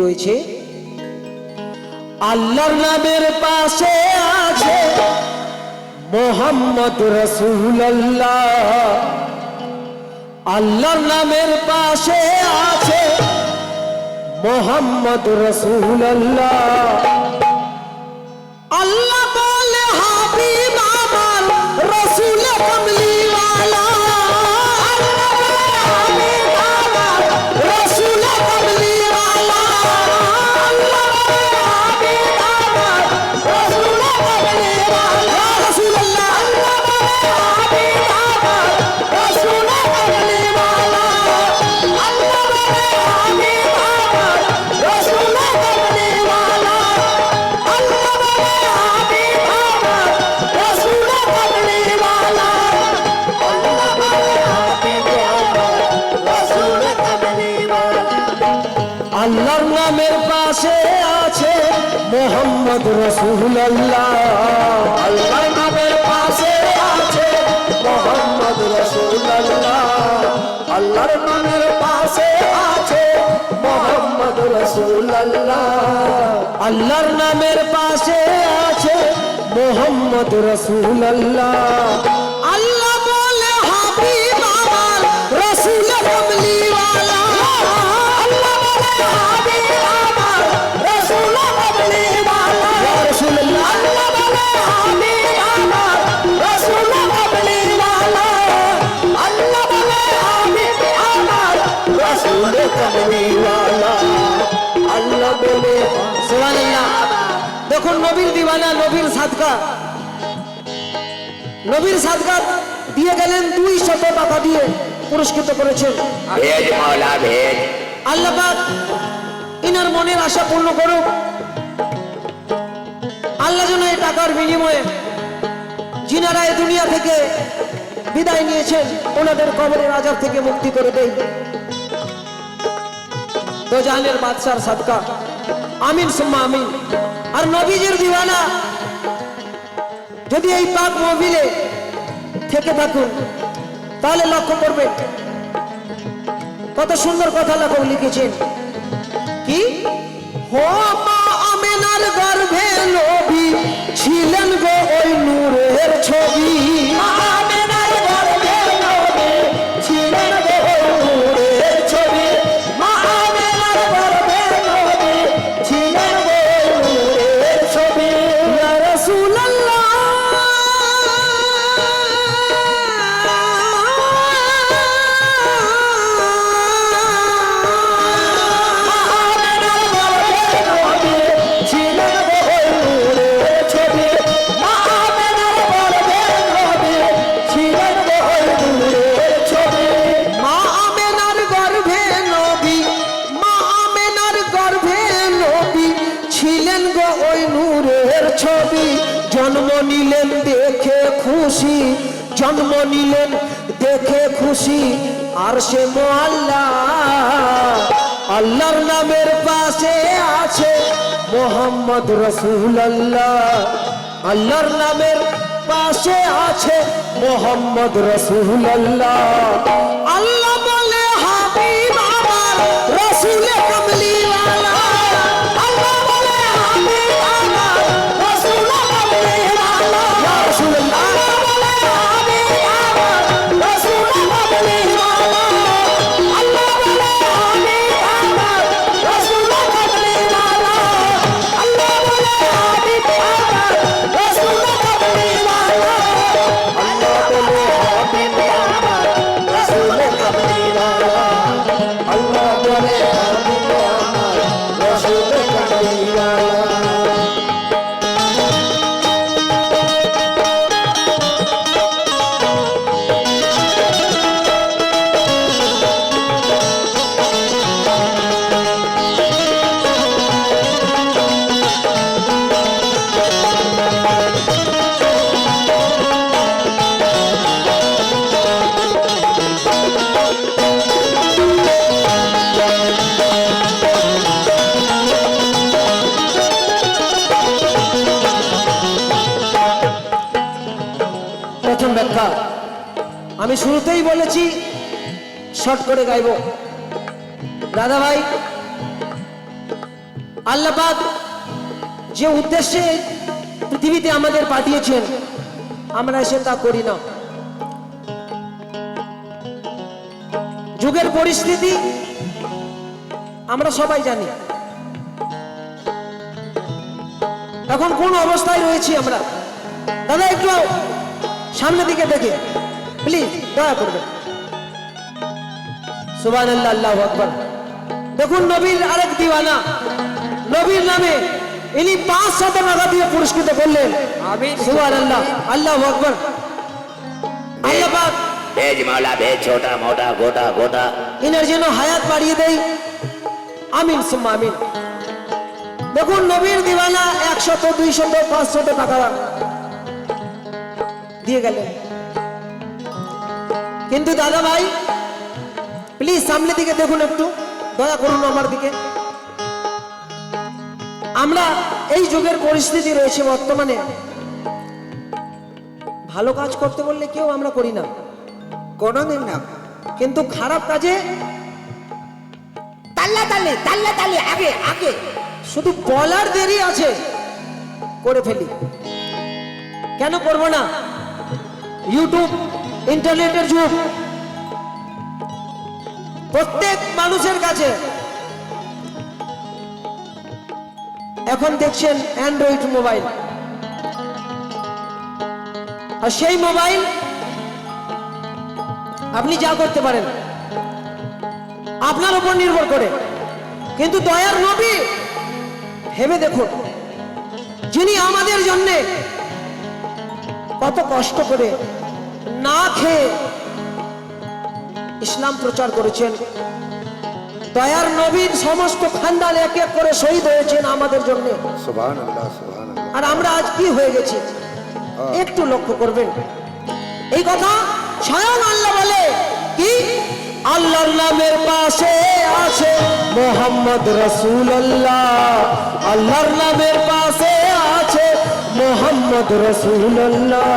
রয়েছে আল্লাহর নামের পাশে আছে মোহাম্মদ রাসূলুল্লাহ। আল্লাহর নামের পাশে আছে মোহাম্মদ রাসূলুল্লাহ। আল্লাহ বলে হাবিব আমার রাসূল কামলিওয়ালা। আল্লাহর নামের পাশে আছে মোহাম্মদ রাসূলুল্লাহ। আল্লাহর নামের পাশে আছে মোহাম্মদ রাসূলুল্লাহ। আল্লাহর নামের পাশে আছে মোহাম্মদ রাসূলুল্লাহ। আল্লাহর নামের পাশে আছে মোহাম্মদ রাসূলুল্লাহ। আল্লাহ বলে হাবিব আমার রাসূল কামলিওয়ালা। দেখুন নবীর দিওয়ানা, নবীর সাদকা, নবীর সাদকা দিয়ে গেলেন 200 টাকা দিয়ে পুরস্কৃত করেছেন। আল্লাহ পাক ইনার মনের আশা পূর্ণ করুক। আল্লাহ যেন এই টাকার বিনিময়ে যিনারা এই দুনিয়া থেকে বিদায় নিয়েছেন ওনাদের কবরের আযাব থেকে মুক্তি করে দেয়। দো জাহানের বাদশার সাদকা, আমিন সুম্মা আমিন। আর নবীজির দিওয়ানা যদি এই পাক মহফিলে থেকে থাকুন তাহলে লক্ষ্য করবেন কত সুন্দর কথা লেখক লিখেছেন। কি হো মা আমিনার গর্ভে নবী ছিলেন গো ওই নূরের ছবি। মা আমিনার গর্ভে নবী ছিলেন গো ওই নূরের ছবি। মা আমিনার গর্ভে নবী ছিলেন গো ওই নূরের ছবি। ইয়া রাসূলুল্লাহ জন্ম নিলেন দেখে খুশি, জন্ম নিলেন দেখে খুশি আর সে মোআল্লা। আল্লাহর নামের পাশে আছে মোহাম্মদ রাসূলুল্লাহ। আল্লাহর নামের পাশে আছে মোহাম্মদ রাসূলুল্লাহ। আল্লাহ বলে হাবিব আমার রাসূল কামলিওয়ালা। আল্লাহ বলে হাবিব আমার রাসূল কামলিওয়ালা। ইয়া রাসূলুল্লাহ বলে হাবিব আমার রাসূল কামলিওয়ালা। আল্লাহ বলে হাবিব আমার রাসূল কামলিওয়ালা। আল্লাহ বলে হাবিব আমার রাসূল কামলিওয়ালা। আল্লাহ বলে হাবিব আমার রাসূল কামলিওয়ালা। আল্লাহ বলে হাবিব আমার রাসূল কামলিওয়ালা। প্রথম ব্যাখ্যা আমি শুরুতেই বলেছি শর্ট করে গাইব। দাদা ভাই আল্লাহ পাক যে উদ্দেশ্যে পৃথিবীতে আমাদের পাঠিয়েছেন আমরা এসে তা করি না। যুগের পরিস্থিতি আমরা সবাই জানি, এখন কোন অবস্থায় রয়েছি আমরা। দাদা একটু সামনের দিকে দেখে প্লিজ দয়া করবেন। সুবহানাল্লাহ, আল্লাহু আকবার। দেখুন নবীর আরেক দিওয়ানা, নবীর নামে ইনি 500 টাকা দিয়ে পুরস্কৃত করলেন। আমিন। সুবহানাল্লাহ, আল্লাহু আকবার। আল্লাহ পাক भेज मौला भेज छोटा मोटा गोटा गोटा ইনার যেন হায়াত বাড়িয়ে দেয়, আমিন সুম্মা আমিন। দেখুন নবীর দিওয়ানা 100, 200, 500 টাকা দিয়ে গেলেন। কিন্তু দাদা ভাই প্লিজ সামনের দিকে দেখুন, একটু দয়া করুন আমার দিকে। আমরা এই যুগের পরিস্থিতি রয়েছে বর্তমানে, ভালো কাজ করতে বললে কেউ আমরা করি না, কোনদিন না। কিন্তু খারাপ কাজে তাল্লা তাল্লে তাল্লা তাল্লে আগে আগে শুধু বলার দেরি আছে, করে ফেলি। কেন করব না? ইউটিউব ইন্টারনেটের যুগ, প্রত্যেক মানুষের কাছে এখন দেখছেন অ্যান্ড্রয়েড মোবাইল, আর সেই মোবাইল আপনি যা করতে পারেন আপনার উপর নির্ভর করে। কিন্তু দয়ার নবী ভেবে দেখুন, যিনি আমাদের জন্য কত কষ্ট করে না খেয়ে ইসলাম প্রচার করেছেন, দয়ার নবীর সমস্ত খানদান এক এক করে শহীদ হয়েছেন আমাদের জন্য। সুবহানাল্লাহ, সুবহানাল্লাহ। আর আমরা আজ কি হয়ে গেছি একটু লক্ষ্য করবেন। এই কথা স্বয়ং আল্লাহ বলে কি, আল্লাহর নামের পাশে আছে মোহাম্মদ রাসূলুল্লাহ, আল্লাহর নামের পাশে আছে মোহাম্মদ রাসূলুল্লাহ।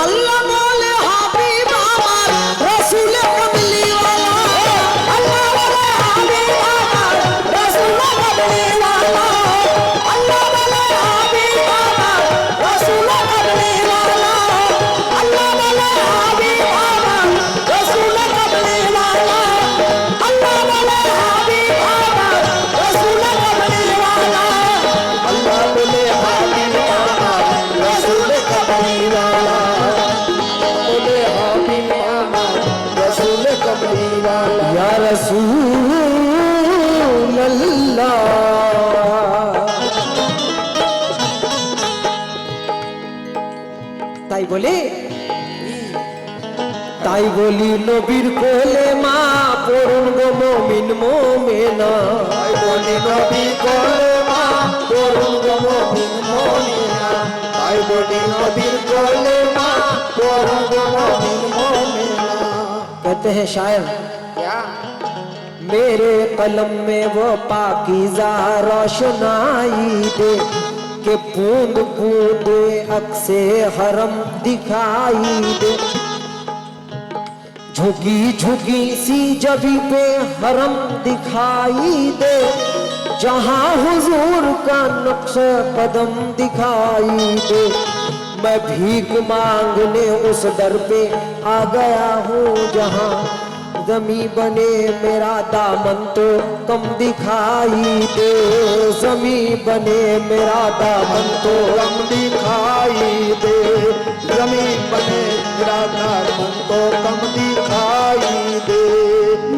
আল্লাহ বলে হাবিব আমার রাসূল কামলিওয়ালা, আল্লাহ বলে হাবিব আমার রাসূল কামলিওয়ালা, আল্লাহ বলে হাবিব আমার রাসূল কামলিওয়ালা, আল্লাহ বলে হাবিব আমার রাসূল কামলিওয়ালা, আল্লাহ বলে হাবিব আমার রাসূল কামলিওয়ালা, আল্লাহ বলে হাবিব আমার রাসূল কামলিওয়ালা, বলে হাবিব আমার রাসূল কামলিওয়ালা। ইয়া রাসূলুল্লাহ, তাই বলে তাই বলি নবীর কোলে মা পড়ুন গো মুমিন মুমিনা, তাই বলি নবী কোলে মা পড়ুন গো মুমিন মুমিনা, তাই বলি নবীর কোলে মা পড়ুন গো মুমিন মুমিনা। कहते हैं शायर, क्या मेरे कलम में वो पाकीज़ा रोशनाई दे कि बूंद बूंद अक्से हरम दिखाई दे, झुकी झुकी सी जबी पे हरम दिखाई दे, जहां हुजूर का नक्श कदम दिखाई दे। मैं भीख मांगने उस दर पे आ गया हूँ जहां जमी बने मेरा दामन तो कम दिखाई दे, जमी बने मेरा दामन तो कम दिखाई दे, जमीन बने मेरा दामन तो कम दिखाई दे।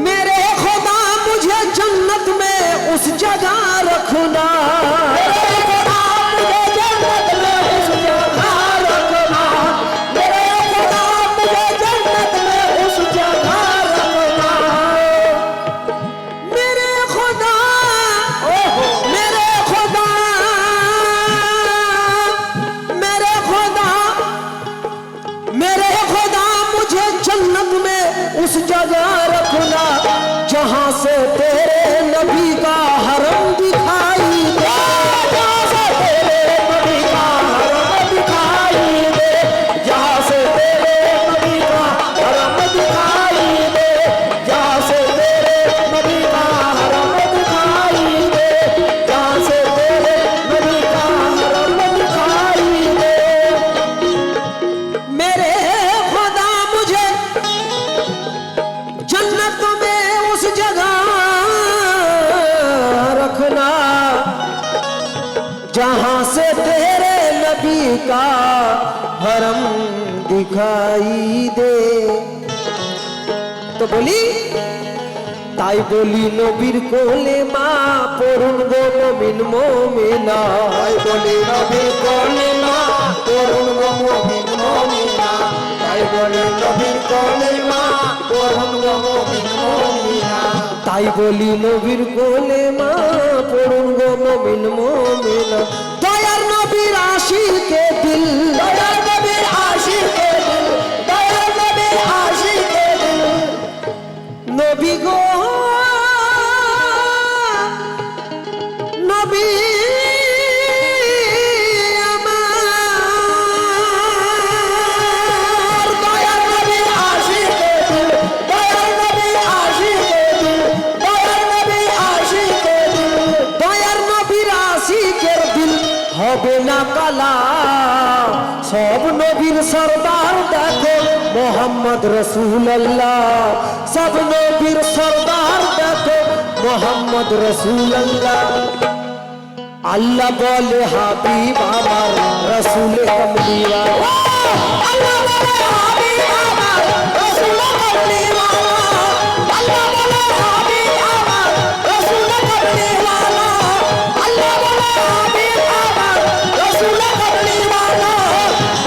मेरे खुदा मुझे जन्नत में उस जगह रखना, मेरे खुदा मुझे जन्नत में उस जगह रखना, मेरे खुदा मुझे जन्नत में उस जगह रखना, मेरे खुदा, मेरे खुदा, मेरे खुदा, मेरे खुदा मुझे जन्नत में उस जगह रखना जहां से तेरे नबी का हरम दिखाई दे। अपना जहां से तेरे नबी का हरम दिखाई दे। तो बोली তাই বলি নবীর কোলে মা পড়ুন গো মুমিন মুমিনা। তাই বলি নবীর কোলে মা পড়ুন গো মুমিন মুমিনা। তাই বলি নবীর কোলে মা পড়ুন গো মুমিন মুমিনা। তাই বলি নবীর কোলে মা পড়ুন গো মুমিন মুমিনা। দয়ার নবীর আশিকে দিল, দয়ার নবীর আশিকে দিল, দয়ার নবীর আশিকে দিল। নবী গো নবী আমার, দয়ার নবীর আশিকে দিল, দয়ার নবীর আশিকে দিল, দয়ার নবীর আশিকে দিল। দয়ার নবীর আশিকের দিল হবে না কালা। সব নবীর সরদার দেখো মোহাম্মদ রসুল্লাহ। সব নবীর সরদার দেখো মোহাম্মদ রসুল্লাহ। আল্লাহ বলে হাবিব আমার রসুল কমলিওয়ালা। আল্লাহ বলে হাবিব আমার রসুল কমলিওয়ালা। আল্লাহ বলে হাবিব আমার রসুল কমলিওয়ালা। আল্লাহ বলে হাবিব আমার রসুল কমলিওয়ালা।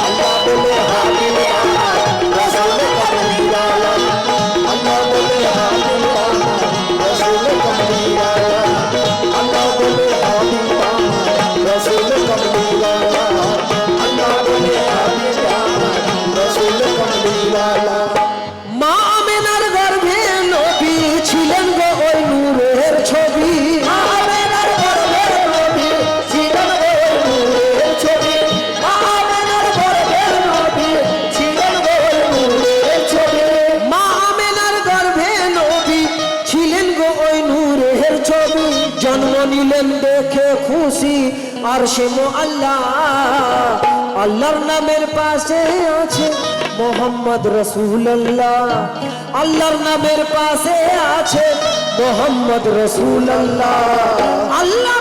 আল্লাহ বলে হাবিব আমার রাসূল কমলিওয়ালা। আল্লাহ বলে হাবিব আমার রাসূল কমলিওয়ালা। আল্লাহ বলে হাবিব আমার রাসূল কমলিওয়ালা। আল্লাহ বলে হাবিব আমার রাসূল কমলিওয়ালা। মা আমেনার গর্ভে নবী ছিলেন গো ওই নূরের ছবি। মা আমেনার গর্ভে নবী ছিলেন গো ওই নূরের ছবি। মা আমেনার গর্ভে নবী ছিলেন গো ওই নূরের ছবি। মা আমেনার গর্ভে নবী ছিলেন গো ওই নূরের ছবি। জন্ম নিলেন দেখে খুশি আর সে আল্লাহ। আল্লাহর নামের পাশে আছে মোহাম্মদ রসুল্লাহ। আল্লাহর নামের পাশে আছে মোহাম্মদ রসুল্লাহ। আল্লাহ